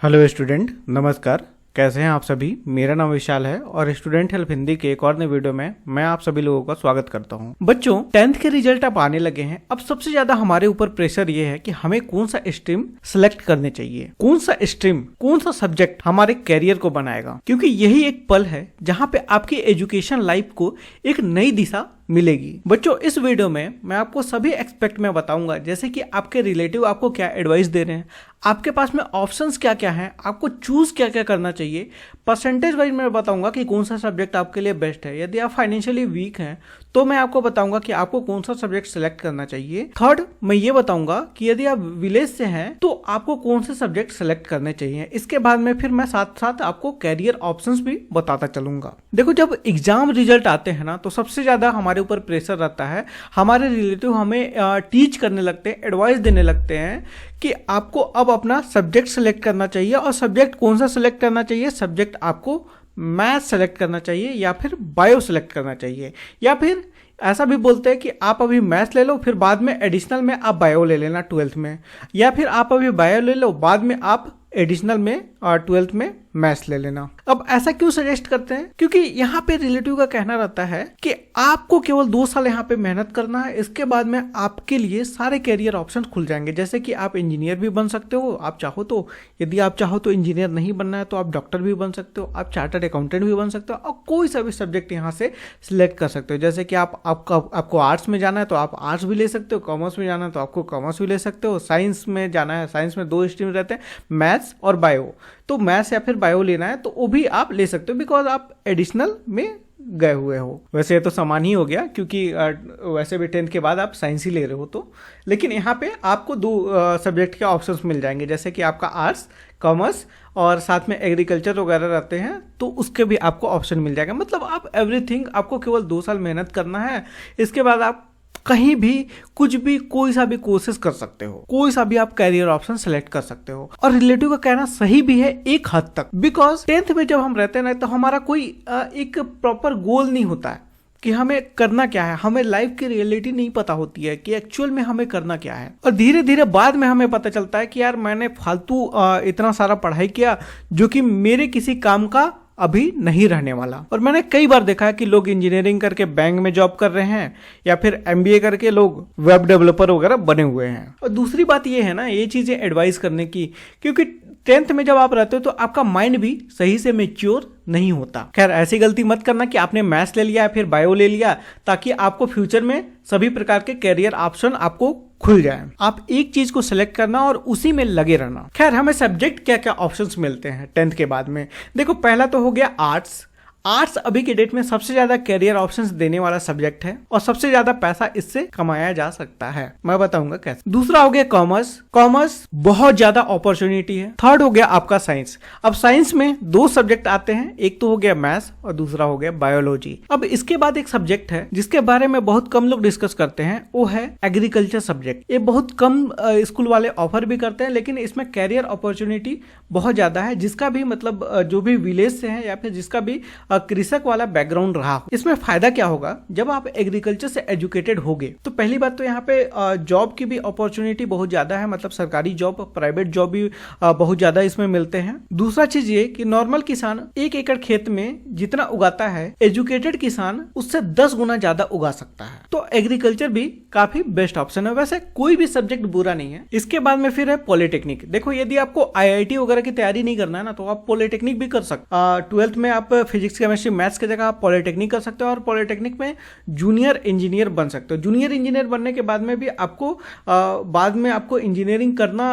Hello student, नमस्कार। कैसे हैं आप सभी। मेरा नाम विशाल है और स्टूडेंट हेल्प हिंदी के एक और नए वीडियो में मैं आप सभी लोगों का स्वागत करता हूं। बच्चों, 10th के रिजल्ट अब आने लगे हैं। अब सबसे ज्यादा हमारे ऊपर प्रेशर ये है कि हमें कौन सा स्ट्रीम सिलेक्ट करने चाहिए, कौन सा स्ट्रीम, कौन सा सब्जेक्ट हमारे कैरियर को बनाएगा, क्योंकि यही एक पल है जहां पे आपकी एजुकेशन लाइफ को एक नई दिशा मिलेगी। बच्चों, इस वीडियो में मैं आपको सभी एक्सपेक्ट में बताऊंगा, जैसे कि आपके रिलेटिव आपको क्या एडवाइस दे रहे हैं, आपके पास में ऑप्शंस क्या क्या हैं, आपको चूज क्या क्या करना चाहिए। परसेंटेज वाइज मैं बताऊंगा कि कौन सा सब्जेक्ट आपके लिए बेस्ट है। यदि आप फाइनेंशियली वीक हैं तो मैं आपको बताऊंगा कि आपको कौन सा सब्जेक्ट सिलेक्ट करना चाहिए। थर्ड, मैं ये बताऊंगा कि यदि आप विलेज से हैं तो आपको कौन से सब्जेक्ट सिलेक्ट करने चाहिए। इसके बाद में फिर मैं साथ साथ आपको कैरियर ऑप्शंस भी बताता चलूंगा। देखो, जब एग्जाम रिजल्ट आते हैं ना तो सबसे ज्यादा हमारे ऊपर प्रेशर रहता है। हमारे रिलेटिव हमें टीच करने लगते हैं, एडवाइस देने लगते हैं कि आपको अब अपना सब्जेक्ट सेलेक्ट करना चाहिए। और सब्जेक्ट कौन सा सेलेक्ट करना चाहिए? सब्जेक्ट आपको मैथ सेलेक्ट करना चाहिए या फिर बायो सेलेक्ट करना चाहिए, या फिर ऐसा भी बोलते हैं कि आप अभी मैथ्स ले लो फिर बाद में एडिशनल में आप बायो ले लेना 12th में, या फिर आप अभी बायो ले लो बाद में आप एडिशनल में और 12th में मैथ्स ले लेना। अब ऐसा क्यों सजेस्ट करते हैं? क्योंकि यहाँ पे रिलेटिव का कहना रहता है कि आपको केवल 2 साल यहाँ पे मेहनत करना है, इसके बाद में आपके लिए सारे कैरियर ऑप्शन खुल जाएंगे। जैसे कि आप इंजीनियर भी बन सकते हो आप चाहो तो, यदि आप चाहो तो इंजीनियर नहीं बनना है तो आप डॉक्टर भी बन सकते हो, आप चार्टर्ड अकाउंटेंट भी बन सकते हो, और कोई सा भी सब्जेक्ट यहाँ से सिलेक्ट कर सकते हो। जैसे कि आपको आर्ट्स में जाना है तो आप आर्ट्स भी ले सकते हो, कॉमर्स में जाना है तो आपको कॉमर्स भी ले सकते हो, साइंस में जाना है, साइंस में 2 स्ट्रीम रहते हैं, मैथ्स और बायो, तो मैथ्स या फिर बायो लेना है तो वो भी आप ले सकते हो, बिकॉज आप एडिशनल में गए हुए हो। वैसे ये तो समान ही हो गया क्योंकि वैसे भी 10th के बाद आप साइंस ही ले रहे हो तो, लेकिन यहाँ पे आपको 2 सब्जेक्ट के ऑप्शंस मिल जाएंगे। जैसे कि आपका आर्ट्स, कॉमर्स और साथ में एग्रीकल्चर वगैरह रहते हैं तो उसके भी आपको ऑप्शन मिल जाएगा। मतलब आप एवरीथिंग, आपको केवल 2 साल मेहनत करना है, इसके बाद आप कहीं भी कुछ भी कोई सा भी कोर्सेज कर सकते हो, कोई सा भी आप कैरियर ऑप्शन सेलेक्ट कर सकते हो। और रिलेटिव का कहना सही भी है एक हद तक, बिकॉज 10th में जब हम रहते हैं ना तो हमारा कोई एक प्रॉपर गोल नहीं होता है कि हमें करना क्या है। हमें लाइफ की रियलिटी नहीं पता होती है कि एक्चुअल में हमें करना क्या है, और धीरे धीरे बाद में हमें पता चलता है कि यार मैंने फालतू इतना सारा पढ़ाई किया जो कि मेरे किसी काम का अभी नहीं रहने वाला। और मैंने कई बार देखा है कि लोग इंजीनियरिंग करके बैंक में जॉब कर रहे हैं या फिर MBA करके लोग वेब डेवलपर वगैरह बने हुए हैं। और दूसरी बात ये है ना, ये चीजें एडवाइस करने की, क्योंकि 10th में जब आप रहते हो तो आपका माइंड भी सही से मैच्योर नहीं होता। खैर, ऐसी गलती मत करना कि आपने मैथ्स ले लिया या फिर बायो ले लिया ताकि आपको फ्यूचर में सभी प्रकार के कैरियर ऑप्शन आपको खुल जाए। आप एक चीज को सिलेक्ट करना और उसी में लगे रहना। खैर, हमें सब्जेक्ट क्या क्या ऑप्शंस मिलते हैं 10th के बाद में। देखो, पहला तो हो गया आर्ट्स। आर्ट्स अभी के डेट में सबसे ज्यादा कैरियर ऑप्शंस देने वाला सब्जेक्ट है और सबसे ज्यादा पैसा इससे कमाया जा सकता है। मैं बताऊंगा कैसे। दूसरा हो गया कॉमर्स। कॉमर्स बहुत ज्यादा अपॉर्चुनिटी है। थर्ड हो गया आपका साइंस। अब साइंस में 2 सब्जेक्ट आते हैं, एक तो हो गया मैथ्स और दूसरा हो गया बायोलॉजी। अब इसके बाद एक सब्जेक्ट है जिसके बारे में बहुत कम लोग डिस्कस करते हैं, वो है एग्रीकल्चर सब्जेक्ट। ये बहुत कम स्कूल वाले ऑफर भी करते हैं, लेकिन इसमें कैरियर अपॉर्चुनिटी बहुत ज्यादा है। जिसका भी मतलब जो भी विलेज से है या फिर जिसका भी कृषक वाला बैकग्राउंड रहा हो, इसमें फायदा क्या होगा, जब आप एग्रीकल्चर से एजुकेटेड होगे तो पहली बात तो यहाँ पे जॉब की भी अपॉर्चुनिटी बहुत ज्यादा है। मतलब सरकारी जॉब, प्राइवेट जॉब भी बहुत ज्यादा इसमें मिलते हैं। दूसरा चीज ये कि नॉर्मल किसान 1 एकड़ खेत में जितना उगाता है, एजुकेटेड किसान उससे 10 गुना ज्यादा उगा सकता है। तो एग्रीकल्चर भी काफी बेस्ट ऑप्शन है। वैसे कोई भी सब्जेक्ट बुरा नहीं है। इसके बाद में फिर है पॉलिटेक्निक। देखो, यदि आपको IIT वगैरह की तैयारी नहीं करना है ना तो आप पॉलिटेक्निक भी कर सकते। 12th में आप फिजिक्स केमिस्ट्री मैथ्स की जगह आप पॉलिटेक्निक कर सकते हो और पॉलिटेक्निक में जूनियर इंजीनियर बन सकते हो। जूनियर इंजीनियर बनने के बाद में भी आपको इंजीनियरिंग करना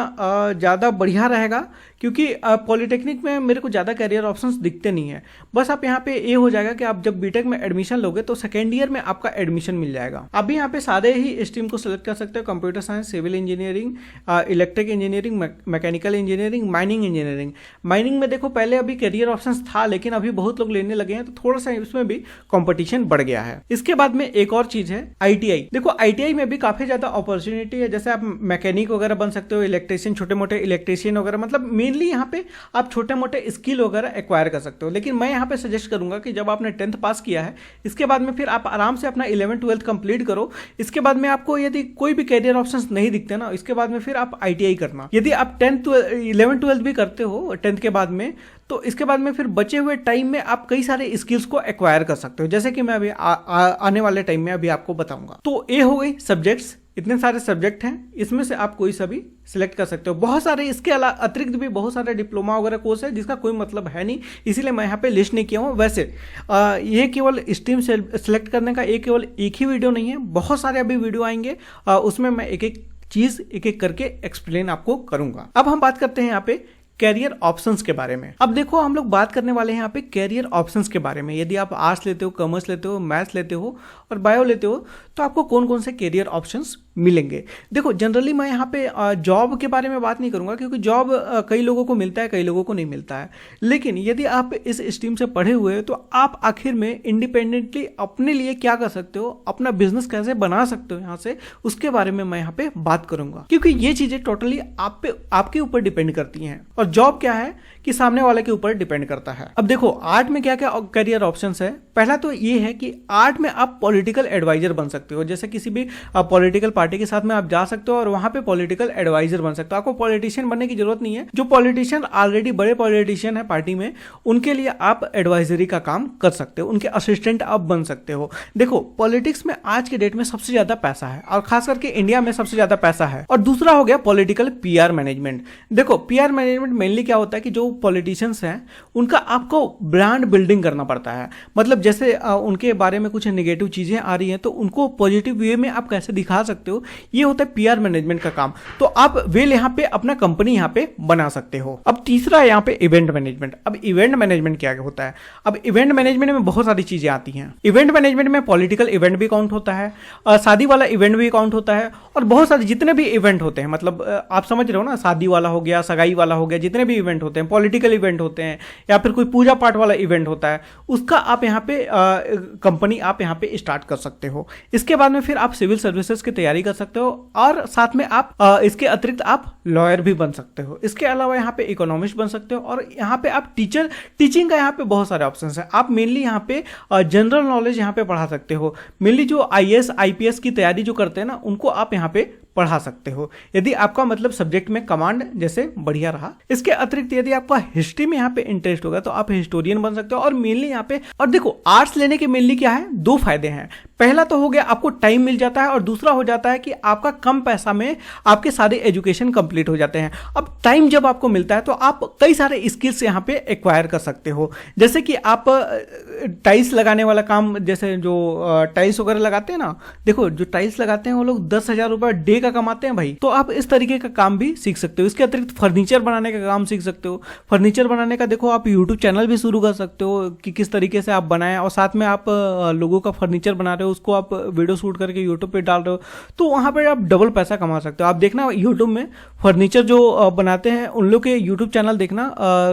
ज़्यादा बढ़िया रहेगा, क्योंकि पॉलिटेक्निक में मेरे को ज़्यादा कैरियर ऑप्शंस दिखते नहीं है। बस आप यहाँ पे ये हो जाएगा कि आप जब बीटेक में एडमिशन लोगे तो 2nd ईयर में आपका एडमिशन मिल जाएगा। आप भी यहाँ पे सारे ही स्ट्रीम को सिलेक्ट कर सकते हो, computer science, civil engineering, electric engineering, mechanical engineering, mining engineering. Mining में देखो, पहले अभी कैरियर ऑप्शंस था लेकिन अभी बहुत लोग लेने लगे हैं तो थोड़ा सा इसमें भी कंपटीशन बढ़ गया है। इसके बाद में एक और चीज है आईटीआई। देखो आईटीआई में भी काफी ज्यादा अपॉर्चुनिटी है, जैसे आप मैकेनिक वगैरह बन सकते हो, इलेक्ट्रिशियन, छोटे मोटे इलेक्ट्रिशियन वगैरह, मतलब मेनली यहाँ पे आप छोटे मोटे स्किल वगैरह एक्वायर कर सकते हो। लेकिन मैं यहाँ पे सजेस्ट करूंगा कि जब आपने 10th पास किया है इसके बाद में फिर आप आराम से अपना 11th 12th कंप्लीट करो। इसके बाद में आपको यदि कोई भी कैरियर ऑप्शंस नहीं दिखते ना, इसके बाद में फिर आप आईटीआई करना। यदि आप 10th 11th 12th भी करते हो 10th के बाद में, तो इसके बाद में फिर बचे हुए टाइम में आप कई सारे स्किल्स को एक्वायर कर सकते हो, जैसे कि मैं अभी आने वाले टाइम में अभी आपको बताऊंगा। तो ये हो गई सब्जेक्ट्स, इतने सारे सब्जेक्ट हैं, इसमें से आप कोई सा भी सिलेक्ट कर सकते हो। बहुत सारे इसके अतिरिक्त भी बहुत सारे डिप्लोमा वगैरह कोर्स है जिसका कोई मतलब है नहीं, इसीलिए मैं यहाँ पे लिस्ट नहीं किया हूँ। वैसे ये केवल स्ट्रीम सेलेक्ट करने का केवल एक ही वीडियो नहीं है, बहुत सारे अभी वीडियो आएंगे, उसमें मैं एक एक चीज एक एक करके एक्सप्लेन आपको करूंगा। अब हम बात करते हैं यहाँ पे कैरियर ऑप्शंस के बारे में। अब देखो हम लोग बात करने वाले हैं यहाँ पे कैरियर ऑप्शंस के बारे में। यदि आप आर्ट्स लेते हो, कॉमर्स लेते हो, मैथ्स लेते हो और बायो लेते हो तो आपको कौन कौन से कैरियर ऑप्शंस मिलेंगे। देखो जनरली मैं यहाँ पे जॉब के बारे में बात नहीं करूंगा, क्योंकि जॉब कई लोगों को मिलता है, कई लोगों को नहीं मिलता है। लेकिन यदि आप इस स्ट्रीम से पढ़े हुए हो तो आप आखिर में इंडिपेंडेंटली अपने लिए क्या कर सकते हो, अपना बिजनेस कैसे बना सकते हो यहाँ से, उसके बारे में मैं यहाँ पे बात करूंगा, क्योंकि ये चीजें टोटली आप पे आपके ऊपर डिपेंड करती हैं। और जॉब क्या है कि सामने वाले के ऊपर डिपेंड करता है। अब देखो आर्ट में क्या क्या कैरियर ऑप्शंस है। पहला तो ये है कि आर्ट में आप पॉलिटिकल एडवाइजर बन सकते हो, जैसे किसी भी पॉलिटिकल पार्टी के साथ में आप जा सकते हो और वहां पे पॉलिटिकल एडवाइजर बन सकते हो। आपको पॉलिटिशियन बनने की जरूरत नहीं है, जो पॉलिटिशियन ऑलरेडी बड़े पॉलिटिशियन है पार्टी में, उनके लिए आप एडवाइजरी का काम कर सकते हो, उनके असिस्टेंट आप बन सकते हो। देखो पॉलिटिक्स में आज के डेट में सबसे ज्यादा पैसा है और खास करके इंडिया में सबसे ज्यादा पैसा है। और दूसरा हो गया पॉलिटिकल पीआर मैनेजमेंट। देखो पीआर मैनेजमेंट मेनली क्या होता है कि जो पॉलिटिशियंस हैं उनका आपको ब्रांड बिल्डिंग करना पड़ता है। मतलब जैसे उनके बारे में कुछ नेगेटिव चीजें आ रही हैं तो उनको पॉजिटिव वे में आप कैसे दिखा सकते हो, ये होता है पीआर मैनेजमेंट का काम। तो आप वेल यहाँ पे अपना कंपनी यहाँ पे बना सकते हो। अब तीसरा है यहाँ पे इवेंट मैनेजमेंट। अब इवेंट मैनेजमेंट क्या होता है? अब इवेंट मैनेजमेंट में बहुत सारी चीजें आती हैं। इवेंट मैनेजमेंट में पॉलिटिकल इवेंट भी काउंट होता है, शादी वाला इवेंट भी काउंट होता है, और बहुत सारे जितने भी इवेंट होते हैं, मतलब आप समझ रहे हो ना, शादी वाला हो गया, सगाई वाला हो गया, जितने भी इवेंट होते हैं, पॉलिटिकल इवेंट होते हैं या फिर कोई पूजा पाठ वाला इवेंट होता है, उसका आप यहाँ पे कंपनी आप यहाँ पे स्टार्ट कर सकते हो। इसके बाद में फिर आप सिविल सर्विसेज की तैयारी कर सकते हो और साथ में आप इसके अतिरिक्त आप लॉयर भी बन सकते हो। इसके अलावा यहाँ पे इकोनॉमिस्ट बन सकते हो और यहाँ पे आप टीचिंग का यहाँ पे बहुत सारे ऑप्शंस हैं। आप मेनली यहाँ पे जनरल नॉलेज यहाँ पे पढ़ा सकते हो। मेनली जो आईएएस आईपीएस की तैयारी जो करते हैं ना, उनको आप यहाँ पे पढ़ा सकते हो, यदि आपका मतलब सब्जेक्ट में कमांड जैसे बढ़िया रहा। इसके अतिरिक्त यदि आपका हिस्ट्री में यहाँ पे इंटरेस्ट होगा तो आप हिस्टोरियन बन सकते हो। और मेनली यहाँ पे, और देखो आर्ट्स लेने के मेनली क्या है, दो फायदे हैं। पहला तो हो गया आपको टाइम मिल जाता है और दूसरा हो जाता है कि आपका कम पैसा में आपके सारे एजुकेशन कंप्लीट हो जाते हैं। अब टाइम जब आपको मिलता है तो आप कई सारे स्किल्स यहाँ पे एक्वायर कर सकते हो, जैसे कि आप टाइल्स लगाने वाला काम, जैसे जो टाइल्स वगैरह लगाते हैं ना, देखो जो टाइल्स लगाते हैं वो लोग 10,000 रुपए डे का कमाते हैं भाई। तो आप इस तरीके का काम भी सीख सकते हो। इसके अतिरिक्त फर्नीचर बनाने का काम सीख सकते हो। फर्नीचर बनाने का देखो आप यूट्यूब चैनल भी शुरू कर सकते हो कि किस तरीके से आप बनाएं, और साथ में आप लोगों का फर्नीचर बना रहे हो, उसको आप वीडियो शूट करके यूट्यूब पे डाल रहे हो, तो वहां पर आप डबल पैसा कमा सकते हो। आप देखना यूट्यूब में फर्नीचर जो बनाते हैं उन लोग के यूट्यूब चैनल देखना,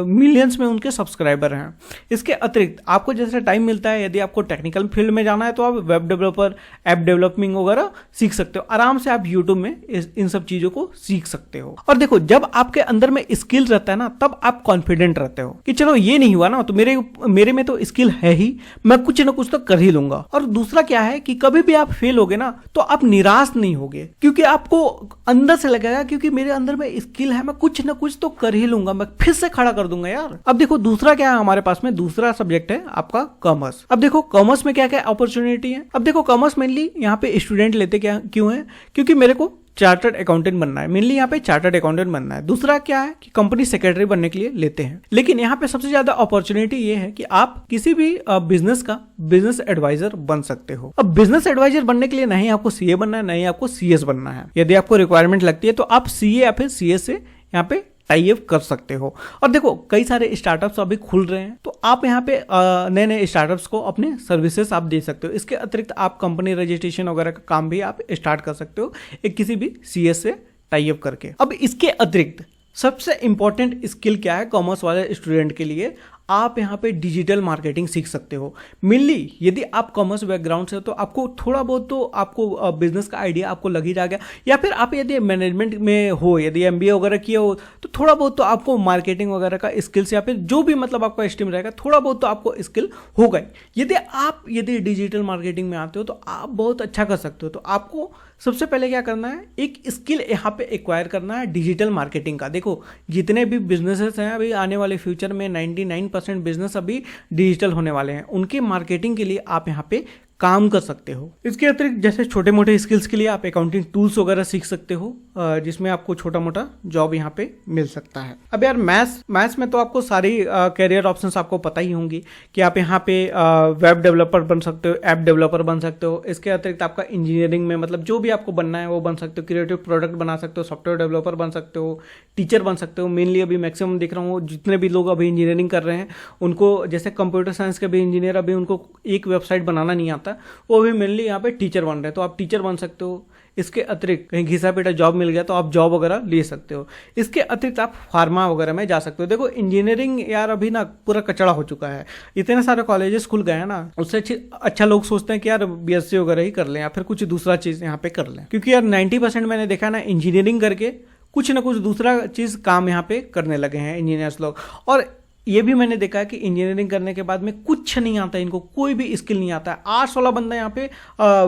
मिलियंस में उनके सब्सक्राइबर हैं। इसके अतिरिक्त आपको जैसे टाइम मिलता है, यदि आपको टेक्निकल फील्ड में जाना है तो आप वेब डेवलपर, ऐप डेवलपिंग वगैरह सीख सकते हो। आराम से आप यूट्यूब में इन सब चीजों को सीख सकते हो। और देखो जब आपके अंदर में स्किल रहता है ना, तब आप कॉन्फिडेंट रहते हो कि चलो ये नहीं हुआ ना तो मेरे में तो स्किल है ही, मैं कुछ ना कुछ तो कर ही लूंगा। और दूसरा क्या है कि कभी भी आप फेल होगे ना तो आप निराश नहीं होगे, क्योंकि आपको अंदर से लगेगा क्योंकि मेरे अंदर में स्किल है, मैं कुछ ना कुछ तो कर ही लूंगा, मैं फिर से खड़ा कर दूंगा यार। अब देखो दूसरा क्या है हमारे पास में, दूसरा सब्जेक्ट है आपका कॉमर्स। अब देखो कॉमर्स में क्या क्या अपॉर्चुनिटी है। अब देखो कॉमर्स मेनली यहाँ पे स्टूडेंट लेते क्यों है, क्योंकि मेरे को चार्टर्ड अकाउंटेंट बनना है, मेनली यहाँ पे चार्टर्ड अकाउंटेंट बनना है। दूसरा क्या है कि कंपनी सेक्रेटरी बनने के लिए लेते हैं। लेकिन यहाँ पे सबसे ज्यादा अपॉर्चुनिटी ये है कि आप किसी भी बिजनेस का बिजनेस एडवाइजर बन सकते हो। अब बिजनेस एडवाइजर बनने के लिए नहीं आपको सीए बनना है, नहीं आपको सीएस बनना है। यदि आपको रिक्वायरमेंट लगती है तो आप सीए या फिर सीएस से यहाँ पे टाई अप कर सकते हो। और देखो कई सारे स्टार्टअप्स अभी खुल रहे हैं, तो आप यहाँ पे नए नए स्टार्टअप्स को अपने सर्विसेज आप दे सकते हो। इसके अतिरिक्त आप कंपनी रजिस्ट्रेशन वगैरह का काम भी आप स्टार्ट कर सकते हो एक किसी भी सीएस से टाई अप करके। अब इसके अतिरिक्त सबसे इंपॉर्टेंट स्किल क्या है कॉमर्स वाले स्टूडेंट के लिए, आप यहाँ पे डिजिटल मार्केटिंग सीख सकते हो। मेनली यदि आप कॉमर्स बैकग्राउंड से हो तो आपको थोड़ा बहुत तो आपको बिजनेस का आइडिया आपको लग ही जाएगा, या फिर आप यदि मैनेजमेंट में हो, यदि एमबीए वगैरह किया हो तो थोड़ा बहुत तो आपको मार्केटिंग वगैरह का स्किल्स या फिर जो भी मतलब आपका स्ट्रीम रहेगा थोड़ा बहुत तो आपको स्किल होगा ही। यदि डिजिटल मार्केटिंग में आते हो तो आप बहुत अच्छा कर सकते हो। तो आपको सबसे पहले क्या करना है, एक स्किल यहाँ पे एक्वायर करना है डिजिटल मार्केटिंग का। देखो जितने भी बिजनेसेस हैं अभी आने वाले फ्यूचर में 99% बिजनेस अभी डिजिटल होने वाले हैं, उनके मार्केटिंग के लिए आप यहाँ पे काम कर सकते हो। इसके अतिरिक्त जैसे छोटे मोटे स्किल्स के लिए आप अकाउंटिंग टूल्स वगैरह सीख सकते हो, जिसमें आपको छोटा मोटा जॉब यहाँ पे मिल सकता है। अब यार मैथ्स में तो आपको सारी कैरियर ऑप्शंस आपको पता ही होंगी कि आप यहाँ पे वेब डेवलपर बन सकते हो, ऐप डेवलपर बन सकते हो। इसके अतिरिक्त आपका इंजीनियरिंग में मतलब जो भी आपको बनना है वो बन सकते हो, क्रिएटिव प्रोडक्ट बना सकते हो, सॉफ्टवेयर डेवलपर बन सकते हो, टीचर बन सकते हो। मेनली अभी मैक्सिमम देख रहा हूँ जितने भी लोग अभी इंजीनियरिंग कर रहे हैं उनको, जैसे कंप्यूटर साइंस के भी इंजीनियर अभी उनको एक वेबसाइट बनाना नहीं आता, वो भी मेनली यहाँ पे टीचर बन रहे हैं, तो आप टीचर बन सकते हो। इसके अतिरिक्त कहीं घिसा पीटा जॉब मिल गया तो आप जॉब वगैरह ले सकते हो। इसके अतिरिक्त आप फार्मा वगैरह में जा सकते हो। देखो इंजीनियरिंग यार अभी ना पूरा कचड़ा हो चुका है, इतने सारे कॉलेजेस खुल गए हैं ना, उससे अच्छा लोग सोचते हैं कि यार बीएससी वगैरह ही कर लें या फिर कुछ दूसरा चीज़ यहाँ पे कर लें, क्योंकि यार 90% मैंने देखा ना इंजीनियरिंग करके कुछ ना कुछ दूसरा चीज़ काम यहाँ पे करने लगे हैं इंजीनियर्स लोग। और ये भी मैंने देखा है कि इंजीनियरिंग करने के बाद में कुछ नहीं आता, इनको कोई भी स्किल नहीं आता है। 8-16 बंदा यहाँ पे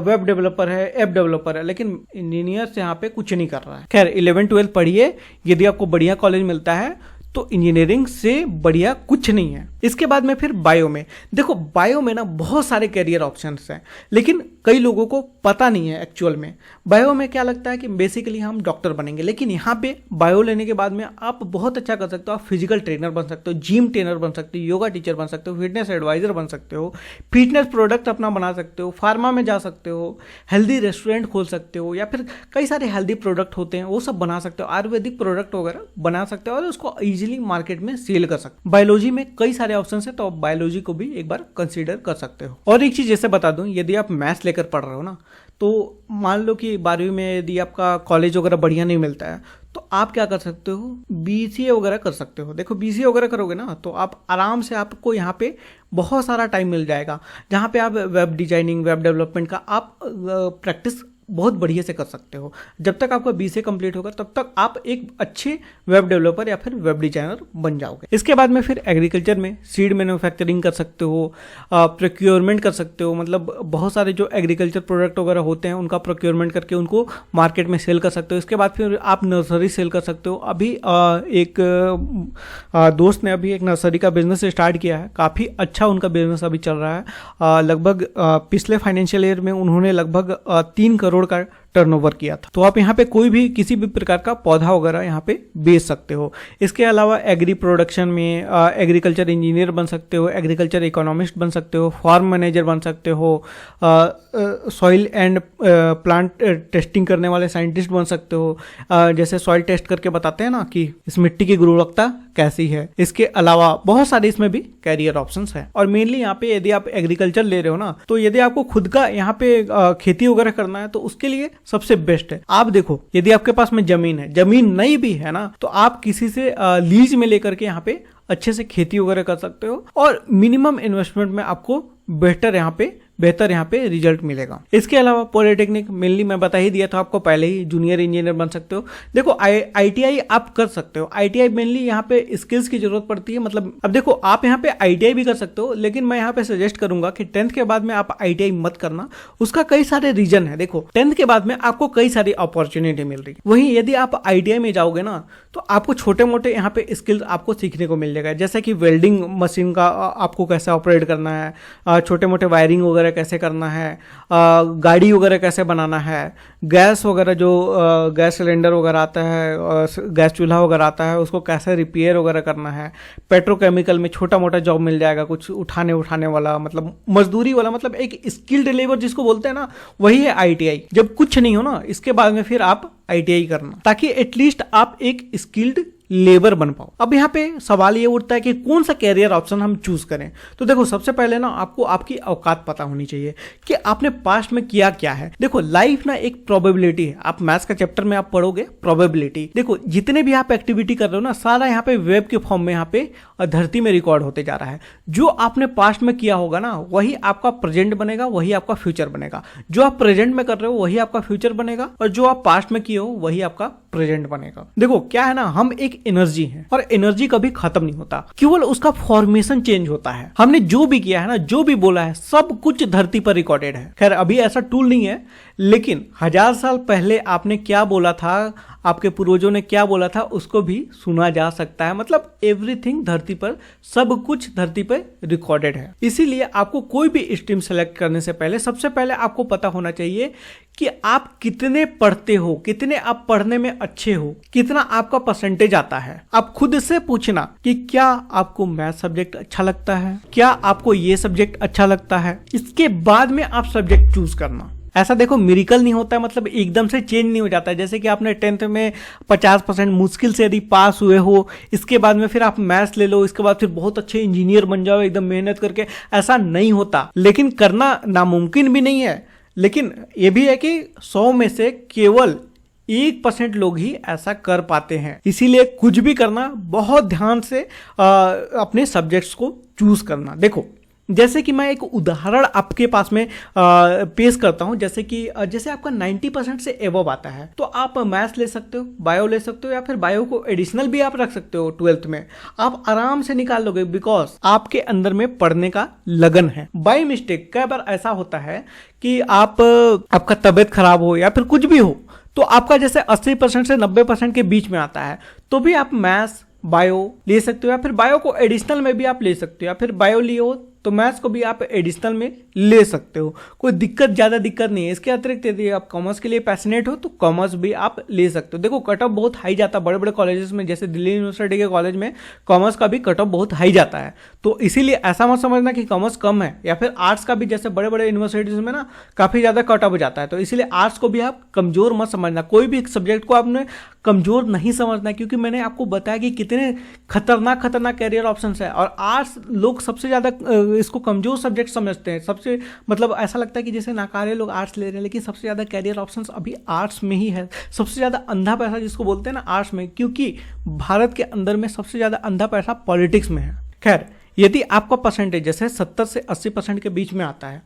वेब डेवलपर है, ऐप डेवलपर है, लेकिन इंजीनियर यहाँ पे कुछ नहीं कर रहा है। खैर 11-12 पढ़िए, यदि आपको बढ़िया कॉलेज मिलता है तो इंजीनियरिंग से बढ़िया कुछ नहीं है। इसके बाद में फिर बायो में, देखो बायो में ना बहुत सारे करियर ऑप्शंस हैं, लेकिन कई लोगों को पता नहीं है एक्चुअल में। बायो में क्या लगता है कि बेसिकली हम डॉक्टर बनेंगे, लेकिन यहाँ पे बायो लेने के बाद में आप बहुत अच्छा कर सकते हो। आप फिजिकल ट्रेनर बन सकते हो, जिम ट्रेनर बन सकते हो, योगा टीचर बन सकते हो, फिटनेस एडवाइजर बन सकते हो, फिटनेस प्रोडक्ट अपना बना सकते हो, फार्मा में जा सकते हो, हेल्दी रेस्टोरेंट खोल सकते हो, या फिर कई सारे हेल्दी प्रोडक्ट होते हैं वो सब बना सकते हो, आयुर्वेदिक प्रोडक्ट वगैरह बना सकते हो और उसको इजीली मार्केट में सेल कर सकते हो। बायोलॉजी में कई सारे ऑप्शंस है, तो आप बायोलॉजी को भी एक बार कंसीडर कर सकते हो। और एक चीज जैसे बता दूं, यदि आप मैथ्स लेकर पढ़ रहे हो ना, तो मान लो कि 12वीं में यदि आपका कॉलेज वगैरह बढ़िया नहीं मिलता है तो आप क्या कर सकते हो, बीसीए वगैरह कर सकते हो। देखो बीसीए वगैरह करोगे ना तो आप आराम से, आपको यहाँ पे बहुत सारा टाइम मिल जाएगा, जहाँ पे आप वेब डिजाइनिंग, वेब डेवलपमेंट का आप प्रैक्टिस बहुत बढ़िया से कर सकते हो। जब तक आपका बीसीए कंप्लीट होगा तब तक आप एक अच्छे वेब डेवलपर या फिर वेब डिजाइनर बन जाओगे। इसके बाद में फिर एग्रीकल्चर में सीड मैन्युफैक्चरिंग कर सकते हो, प्रोक्योरमेंट कर सकते हो, मतलब बहुत सारे जो एग्रीकल्चर प्रोडक्ट वगैरह होते हैं उनका प्रोक्योरमेंट करके उनको मार्केट में सेल कर सकते हो। इसके बाद फिर आप नर्सरी सेल कर सकते हो। अभी एक दोस्त ने अभी एक नर्सरी का बिजनेस स्टार्ट किया है, काफ़ी अच्छा उनका बिजनेस अभी चल रहा है। लगभग पिछले फाइनेंशियल ईयर में उन्होंने लगभग 3 करोड़ का टर्नओवर किया था। तो आप यहाँ पे कोई भी किसी भी प्रकार का पौधा वगैरह यहाँ पे बेच सकते हो। इसके अलावा एग्री प्रोडक्शन में एग्रीकल्चर इंजीनियर बन सकते हो, एग्रीकल्चर इकोनॉमिस्ट बन सकते हो, फार्म मैनेजर बन सकते हो, सॉइल एंड प्लांट टेस्टिंग करने वाले साइंटिस्ट बन सकते हो, जैसे सॉइल टेस्ट करके बताते हैं ना कि इस मिट्टी की गुणवत्ता कैसी है। इसके अलावा बहुत सारे इसमें भी कैरियर ऑप्शंस हैं। और मेनली यहाँ पे यदि आप एग्रीकल्चर ले रहे हो ना, तो यदि आपको खुद का यहाँ पे खेती वगैरह करना है तो उसके लिए सबसे बेस्ट है। आप देखो यदि आपके पास में जमीन है, जमीन नहीं भी है ना, तो आप किसी से लीज में लेकर के यहाँ पे अच्छे से खेती वगैरह कर सकते हो और मिनिमम इन्वेस्टमेंट में आपको बेहतर यहाँ पे रिजल्ट मिलेगा। इसके अलावा पॉलिटेक्निक, मेनली मैं बता ही दिया था आपको पहले ही, जूनियर इंजीनियर बन सकते हो। देखो आईटीआई आप कर सकते हो। आईटीआई मेनली यहाँ पे स्किल्स की जरूरत पड़ती है, मतलब अब देखो आप यहाँ पे आईटीआई भी कर सकते हो, लेकिन मैं यहाँ पे सजेस्ट करूंगा कि 10th के बाद में आप आईटीआई मत करना। उसका कई सारे रीजन है। देखो 10th के बाद में आपको कई सारी अपॉर्चुनिटी मिल रही है, वहीं यदि आप आईटीआई में जाओगे ना तो आपको छोटे मोटे यहाँ पे स्किल्स आपको सीखने को मिल जाएगा, जैसे कि वेल्डिंग मशीन का आपको कैसे ऑपरेट करना है, छोटे मोटे वायरिंग वगैरह कैसे करना है, गाड़ी वगैरह कैसे बनाना है, गैस वगैरह जो गैस सिलेंडर वगैरह आता है, गैस चूल्हा वगैरह आता है उसको कैसे रिपेयर वगैरह करना है। पेट्रोकेमिकल में छोटा मोटा जॉब मिल जाएगा, कुछ उठाने वाला, मतलब मजदूरी वाला, मतलब एक स्किल्ड लेबर जिसको बोलते हैं ना, वही है आईटीआई। जब कुछ नहीं हो ना, इसके बाद में फिर आप आईटीआई करना, ताकि एटलीस्ट आप एक स्किल्ड लेबर बन पाओ। अब यहाँ पे सवाल ये उठता है कि कौन सा कैरियर ऑप्शन हम चूज करें। तो देखो सबसे पहले ना आपको आपकी औकात पता होनी चाहिए कि आपने पास्ट में किया क्या है। देखो लाइफ ना एक प्रोबेबिलिटी है। आप मैथ्स का चैप्टर में आप पढ़ोगे प्रोबेबिलिटी। देखो जितने भी आप एक्टिविटी कर रहे हो ना सारा यहाँ पे वेब के फॉर्म में यहाँ पे धरती में रिकॉर्ड होते जा रहा है। जो आपने पास्ट में किया होगा ना वही आपका प्रेजेंट बनेगा, वही आपका फ्यूचर बनेगा। जो आप प्रेजेंट में कर रहे हो वही आपका फ्यूचर बनेगा और जो आप पास्ट में किए हो वही आपका प्रेजेंट बनेगा। देखो क्या है ना, हम एक एनर्जी है और एनर्जी कभी खत्म नहीं होता, केवल उसका फॉर्मेशन चेंज होता है। हमने जो भी किया है ना, जो भी बोला है, सब कुछ धरती पर रिकॉर्डेड है। खैर अभी ऐसा टूल नहीं है, लेकिन 1000 साल पहले आपने क्या बोला था, आपके पूर्वजों ने क्या बोला था, उसको भी सुना जा सकता है। मतलब एवरीथिंग धरती पर, सब कुछ धरती पर रिकॉर्डेड है। इसीलिए आपको कोई भी स्ट्रीम सेलेक्ट करने से पहले सबसे पहले आपको पता होना चाहिए कि आप कितने पढ़ते हो, कितने आप पढ़ने में अच्छे हो, कितना आपका परसेंटेज आता है। आप खुद से पूछना कि क्या आपको मैथ सब्जेक्ट अच्छा लगता है, क्या आपको ये सब्जेक्ट अच्छा लगता है। इसके बाद में आप सब्जेक्ट चूज करना। ऐसा देखो मिरेकल नहीं होता है, मतलब एकदम से चेंज नहीं हो जाता है। जैसे कि आपने 10th में 50% मुश्किल से यदि पास हुए हो, इसके बाद में फिर आप मैथ्स ले लो, इसके बाद फिर बहुत अच्छे इंजीनियर बन जाओ एकदम मेहनत करके, ऐसा नहीं होता। लेकिन करना नामुमकिन भी नहीं है, लेकिन ये भी है कि 100 में से केवल 1% लोग ही ऐसा कर पाते हैं। इसीलिए कुछ भी करना बहुत ध्यान से अपने सब्जेक्ट्स को चूज करना। देखो जैसे कि मैं एक उदाहरण आपके पास में पेश करता हूं। जैसे आपका 90% से एबव आता है तो आप मैथ्स ले सकते हो, बायो ले सकते हो, या फिर बायो को एडिशनल भी आप रख सकते हो। 12th में आप आराम से निकाल लोगे, बिकॉज आपके अंदर में पढ़ने का लगन है। बाय मिस्टेक कई बार ऐसा होता है कि आपका तबीयत खराब हो या फिर कुछ भी हो, तो आपका जैसे 80% से 90% के बीच में आता है, तो भी आप मैथ्स बायो ले सकते हो, या फिर बायो को एडिशनल में भी आप ले सकते हो, या फिर बायो लिए हो तो मैथ्स को भी आप एडिशनल में ले सकते हो। कोई ज़्यादा दिक्कत नहीं है। इसके अतिरिक्त यदि आप कॉमर्स के लिए पैशनेट हो तो कॉमर्स भी आप ले सकते हो। देखो कट ऑफ बहुत हाई जाता है बड़े बड़े कॉलेजेस में, जैसे दिल्ली यूनिवर्सिटी के कॉलेज में कॉमर्स का भी कट ऑफ बहुत हाई जाता है। तो इसीलिए ऐसा मत समझना कि कॉमर्स कम है, या फिर आर्ट्स का भी जैसे बड़े बड़े यूनिवर्सिटीज में ना काफ़ी ज़्यादा कट ऑफ जाता है। तो इसीलिए आर्ट्स को भी आप कमज़ोर मत समझना, कोई भी सब्जेक्ट को आपने कमज़ोर नहीं समझना, क्योंकि मैंने आपको बताया कि कितने खतरनाक कैरियर ऑप्शन है। और आर्ट्स लोग सबसे ज़्यादा इसको कमजोर सब्जेक्ट समझते हैं। सबसे मतलब ऐसा लगता है कि जैसे नाकारे लोग आर्ट्स ले रहे हैं, लेकिन सबसे ज़्यादा कैरियर ऑप्शंस अभी आर्ट्स में ही है। सबसे ज़्यादा अंधा पैसा जिसको बोलते हैं ना आर्ट्स में, क्योंकि भारत के अंदर में सबसे ज़्यादा अंधा पैसा पॉलिटिक्स में है। खैर यदि आपका परसेंटेज जैसे 70 से 80% के बीच में आता है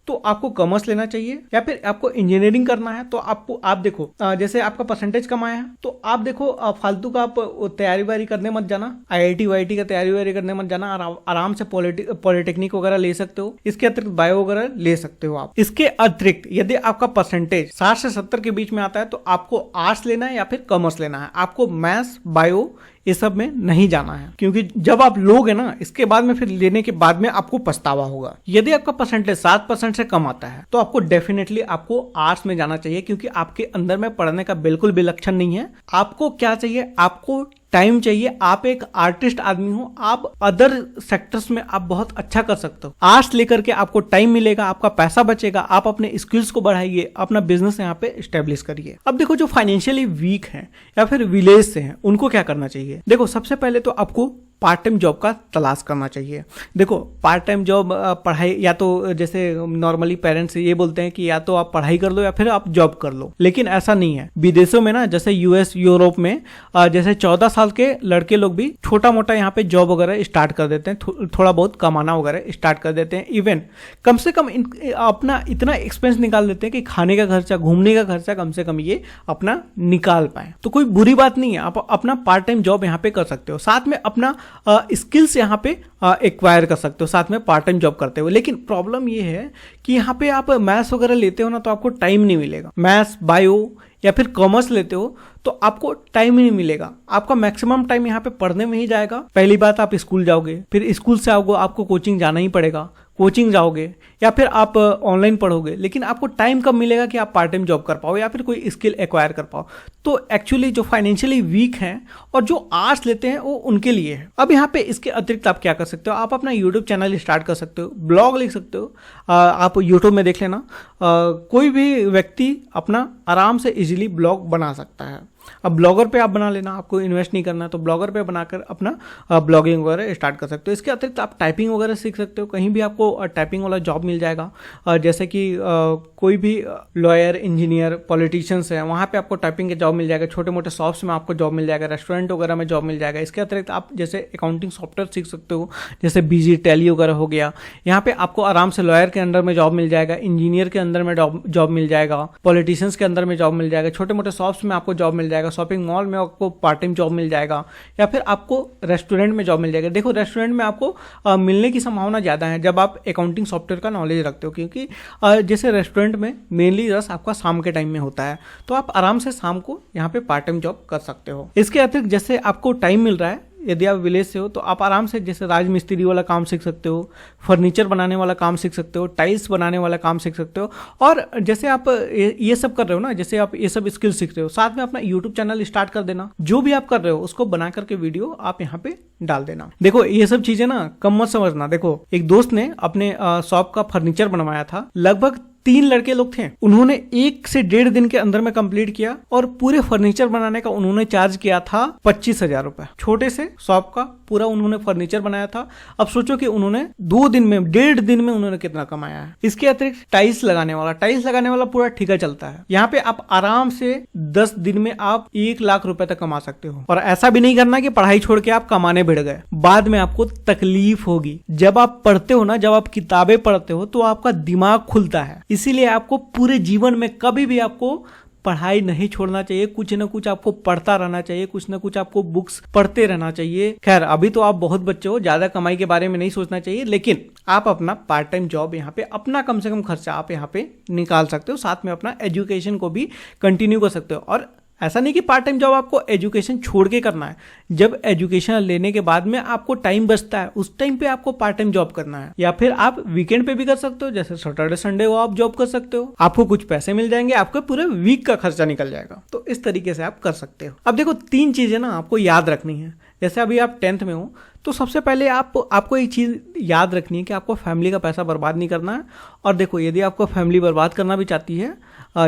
तो आपको कॉमर्स लेना चाहिए, या फिर आपको इंजीनियरिंग करना है तो आप देखो जैसे आपका परसेंटेज कम आया है तो आप देखो फालतू का आप तैयारी वारी करने मत जाना, IIT वाईटी का तैयारी वारी करने मत जाना। आराम से पॉलिटेक्निक वगैरह ले सकते हो। इसके अतिरिक्त बायो वगैरह ले सकते हो आप। इसके अतिरिक्त यदि आपका परसेंटेज 60 से 70 के बीच में आता है तो आपको आर्ट्स लेना है या फिर कॉमर्स लेना है। आपको मैथ्स बायो ये सब में नहीं जाना है, क्योंकि जब आप लोगे ना इसके बाद में फिर लेने के बाद में आपको पछतावा होगा। यदि आपका परसेंटेज 7% से कम आता है तो आपको डेफिनेटली आपको आर्ट्स में जाना चाहिए, क्योंकि आपके अंदर में पढ़ने का बिल्कुल भी लक्षण नहीं है। आपको क्या चाहिए, आपको टाइम चाहिए। आप एक आर्टिस्ट आदमी हो, आप अदर सेक्टर्स में आप बहुत अच्छा कर सकते हो। आर्ट्स लेकर के आपको टाइम मिलेगा, आपका पैसा बचेगा, आप अपने स्किल्स को बढ़ाइए, अपना बिजनेस यहाँ पे स्टेब्लिश करिए। अब देखो जो फाइनेंशियली वीक हैं या फिर विलेज से हैं उनको क्या करना चाहिए। देखो सबसे पहले तो आपको पार्ट टाइम जॉब का तलाश करना चाहिए। देखो पार्ट टाइम जॉब पढ़ाई, या तो जैसे नॉर्मली पेरेंट्स ये बोलते हैं कि या तो आप पढ़ाई कर लो या फिर आप जॉब कर लो, लेकिन ऐसा नहीं है। विदेशों में ना जैसे US यूरोप में जैसे 14 साल के लड़के लोग भी छोटा मोटा यहाँ पे जॉब वगैरह स्टार्ट कर देते हैं, थोड़ा बहुत कमाना वगैरह स्टार्ट कर देते हैं। इवन कम से कम अपना इतना एक्सपेंस निकाल देते हैं कि खाने का खर्चा, घूमने का खर्चा कम से कम ये अपना निकाल पाए। तो कोई बुरी बात नहीं है, आप अपना पार्ट टाइम जॉब यहाँ पे कर सकते हो, साथ में अपना स्किल्स यहाँ पे एक्वायर कर सकते हो साथ में पार्ट टाइम जॉब करते हुए। लेकिन प्रॉब्लम ये है कि यहाँ पे आप मैथ्स वगैरह लेते हो ना तो आपको टाइम नहीं मिलेगा। मैथ्स बायो या फिर कॉमर्स लेते हो तो आपको टाइम ही नहीं मिलेगा। आपका मैक्सिमम टाइम यहाँ पे पढ़ने में ही जाएगा। पहली बात आप स्कूल जाओगे, फिर स्कूल से आओगे आपको कोचिंग जाना ही पड़ेगा, कोचिंग जाओगे या फिर आप ऑनलाइन पढ़ोगे, लेकिन आपको टाइम कब मिलेगा कि आप पार्ट टाइम जॉब कर पाओ या फिर कोई स्किल एक्वायर कर पाओ। तो एक्चुअली जो फाइनेंशियली वीक हैं और जो आर्ट्स लेते हैं वो उनके लिए है। अब यहाँ पे इसके अतिरिक्त आप क्या कर सकते हो, आप अपना यूट्यूब चैनल स्टार्ट कर सकते हो, ब्लॉग लिख सकते हो। आप यूट्यूब में देख लेना, कोई भी व्यक्ति अपना आराम से इजीली ब्लॉग बना सकता है। अब ब्लॉगर पे आप बना लेना, आपको इन्वेस्ट नहीं करना है तो ब्लॉगर पे बनाकर अपना ब्लॉगिंग वगैरह स्टार्ट कर सकते हो। इसके अतिरिक्त आप टाइपिंग वगैरह सीख सकते हो, कहीं भी आपको टाइपिंग वाला जॉब मिल जाएगा। जैसे कि कोई भी लॉयर, इंजीनियर, पॉलिटिशियंस है, वहाँ पे आपको टाइपिंग के जॉब मिल जाएगा। छोटे मोटे शॉप्स में आपको जॉब मिल जाएगा, रेस्टोरेंट वगैरह में जॉब मिल जाएगा। इसके अतिरिक्त आप जैसे अकाउंटिंग सॉफ्टवेयर सीख सकते हो, जैसे बीजी, टैली वगैरह हो गया। यहाँ पे आपको आराम से लॉयर के अंडर में जॉब मिल जाएगा, इंजीनियर के अंदर में जॉब मिल जाएगा, पॉलिटिशियंस के अंदर में जॉब मिल जाएगा, छोटे मोटे शॉप्स में आपको जॉब मिल जाएगा, शॉपिंग मॉल में आपको पार्ट टाइम जॉब मिल जाएगा, या फिर आपको रेस्टोरेंट में जॉब मिल जाएगा। देखो रेस्टोरेंट में आपको मिलने की संभावना ज़्यादा है जब आप अकाउंटिंग सॉफ्टवेयर का नॉलेज रखते हो, क्योंकि जैसे रेस्टोरेंट में मेनली रस आपका शाम के टाइम में होता है, तो आप आराम से शाम को यहाँ पे पार्ट टाइम जॉब कर सकते हो। इसके अतिरिक्त जैसे आपको टाइम मिल रहा है, यदि आप विलेज से हो तो आप आराम से जैसे राजमिस्त्री वाला काम सीख सकते हो, फर्नीचर बनाने वाला काम सीख सकते हो, टाइल्स बनाने वाला काम सीख सकते हो। और जैसे आप ये सब कर रहे हो ना, जैसे आप ये सब स्किल सीख रहे हो, साथ में अपना यूट्यूब चैनल स्टार्ट कर देना। जो भी आप कर रहे हो उसको बना करके वीडियो आप यहाँ पे डाल देना। देखो ये सब चीजें ना कम मत समझना। देखो एक दोस्त ने अपने शॉप का फर्नीचर बनवाया था, लगभग 3 लड़के लोग थे, उन्होंने 1 से 1.5 दिन के अंदर में कंप्लीट किया और पूरे फर्नीचर बनाने का उन्होंने चार्ज किया था 25,000 रुपए। छोटे से शॉप का पूरा उन्होंने फर्नीचर बनाया था। अब सोचो कि उन्होंने 2 दिन में, 1.5 दिन में उन्होंने कितना कमाया है। इसके अतिरिक्त टाइल्स लगाने वाला पूरा ठेका चलता है। यहाँ पे आप आराम से 10 दिन में आप 1 लाख रुपए तक कमा सकते हो। और ऐसा भी नहीं करना कि पढ़ाई छोड़ के आप कमाने भिड़ गए, बाद में आपको तकलीफ होगी। जब आप पढ़ते हो ना, जब आप किताबें पढ़ते हो तो आपका दिमाग खुलता है। इसीलिए आपको पूरे जीवन में कभी भी आपको पढ़ाई नहीं छोड़ना चाहिए, कुछ ना कुछ आपको पढ़ता रहना चाहिए, कुछ ना कुछ आपको बुक्स पढ़ते रहना चाहिए। खैर अभी तो आप बहुत बच्चे हो, ज्यादा कमाई के बारे में नहीं सोचना चाहिए, लेकिन आप अपना पार्ट टाइम जॉब यहाँ पे अपना कम से कम खर्चा आप यहाँ पे निकाल सकते हो, साथ में अपना एजुकेशन को भी कंटिन्यू कर सकते हो। और ऐसा नहीं कि पार्ट टाइम जॉब आपको एजुकेशन छोड़ के करना है। जब एजुकेशन लेने के बाद में आपको टाइम बचता है, उस टाइम पे आपको पार्ट टाइम जॉब करना है, या फिर आप वीकेंड पे भी कर सकते हो, जैसे सैटरडे संडे को आप जॉब कर सकते हो। आपको कुछ पैसे मिल जाएंगे, आपके पूरे वीक का खर्चा निकल जाएगा। तो इस तरीके से आप कर सकते हो। अब देखो 3 चीजें ना आपको याद रखनी है। जैसे अभी आप 10th में हो तो सबसे पहले आपको एक चीज़ याद रखनी है कि आपको फैमिली का पैसा बर्बाद नहीं करना है। और देखो यदि आपको फैमिली बर्बाद करना भी चाहती है,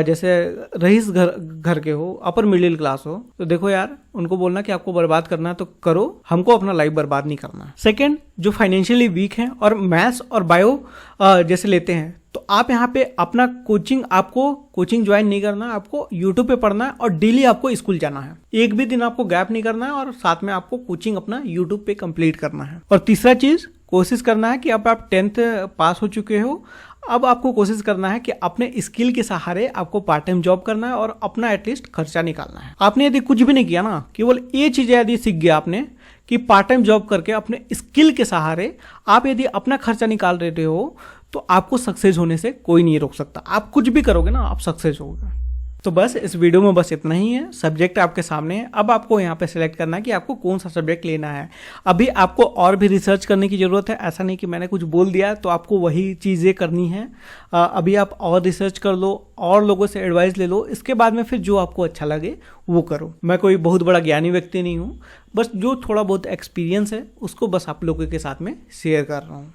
जैसे रईस घर के हो, अपर मिडिल क्लास हो, तो देखो यार उनको बोलना कि आपको बर्बाद करना है तो करो, हमको अपना लाइफ बर्बाद नहीं करना है। सेकंड, जो फाइनेंशियली वीक हैं और मैथ्स और बायो जैसे लेते हैं, तो आप यहाँ पे अपना आपको कोचिंग ज्वाइन नहीं करना है, आपको यूट्यूब पे पढ़ना है और डेली आपको स्कूल जाना है। एक भी दिन आपको गैप नहीं करना है और साथ में आपको कोचिंग अपना यूट्यूब पे कंप्लीट करना है। और तीसरा चीज, कोशिश करना है कि अब आप 10th पास हो चुके हो, अब आपको कोशिश करना है कि अपने स्किल के सहारे आपको पार्ट टाइम जॉब करना है और अपना एटलीस्ट खर्चा निकालना है। आपने यदि कुछ भी नहीं किया ना, केवल ये चीजें यदि सीख गया आपने कि पार्ट टाइम जॉब करके अपने स्किल के सहारे आप यदि अपना खर्चा निकाल रहे हो, तो आपको सक्सेस होने से कोई नहीं रोक सकता। आप कुछ भी करोगे ना, आप सक्सेस होगे। तो बस इस वीडियो में बस इतना ही है। सब्जेक्ट आपके सामने है, अब आपको यहाँ पे सिलेक्ट करना है कि आपको कौन सा सब्जेक्ट लेना है। अभी आपको और भी रिसर्च करने की ज़रूरत है, ऐसा नहीं कि मैंने कुछ बोल दिया तो आपको वही चीज़ें करनी है। अभी आप और रिसर्च कर लो, और लोगों से एडवाइस ले लो, इसके बाद में फिर जो आपको अच्छा लगे वो करो। मैं कोई बहुत बड़ा ज्ञानी व्यक्ति नहीं हूँ, बस जो थोड़ा बहुत एक्सपीरियंस है उसको बस आप लोगों के साथ में शेयर कर रहा हूँ।